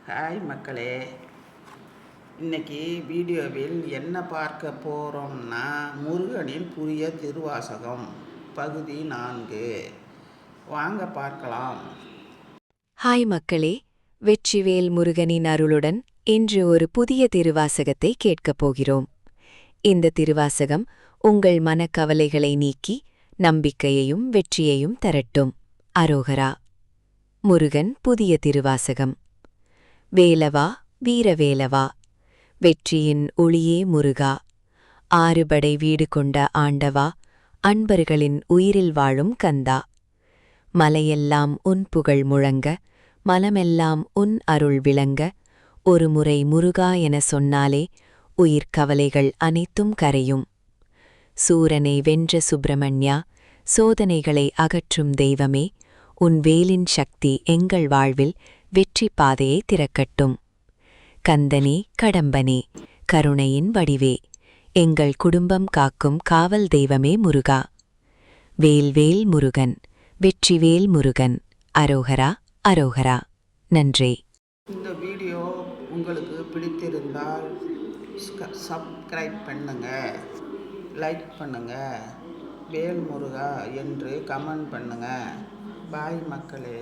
Hi மக்களே, இன்னைக்கு வீடியோவில் என்ன பார்க்க போகிறோம்னா முருகனின் புதிய திருவாசகம் பகுதி 4 வாங்க பார்க்கலாம். ஹாய் மக்களே, வெற்றிவேல் முருகனின் அருளுடன் இன்று ஒரு புதிய திருவாசகத்தை கேட்கப் போகிறோம். இந்த திருவாசகம் உங்கள் மனக்கவலைகளை நீக்கி நம்பிக்கையையும் வெற்றியையும் தரட்டும். அரோகரா. முருகன் புதிய திருவாசகம். வேலவா வீரவேலவா, வெற்றியின் ஒளியே முருகா, ஆறுபடை வீடு கொண்ட ஆண்டவா, அன்பர்களின் உயிரில் வாழும் கந்தா, மலையெல்லாம் உன் புகழ் முழங்க, மலமெல்லாம் உன் அருள் விளங்க, ஒருமுறை முருகா என சொன்னாலே உயிர்கவலைகள் அனைத்தும் கரையும். சூரனை வென்ற சுப்பிரமண்யா, சோதனைகளை அகற்றும் தெய்வமே, உன் வேலின் சக்தி எங்கள் வாழ்வில் வெற்றி பாதையை திறக்கட்டும். கந்தனே கடம்பனே, கருணையின் வடிவே, எங்கள் குடும்பம் காக்கும் காவல் தெய்வமே முருகா. வேல்வேல் முருகன், வெற்றிவேல் முருகன், அரோகரா அரோகரா. நன்றி. இந்த வீடியோ உங்களுக்கு பிடித்திருந்தால் சப்ஸ்கிரைப் பண்ணுங்க, லைக் பண்ணுங்க, வேல் முருகா என்று கமெண்ட் பண்ணுங்க. பாய் மக்களே.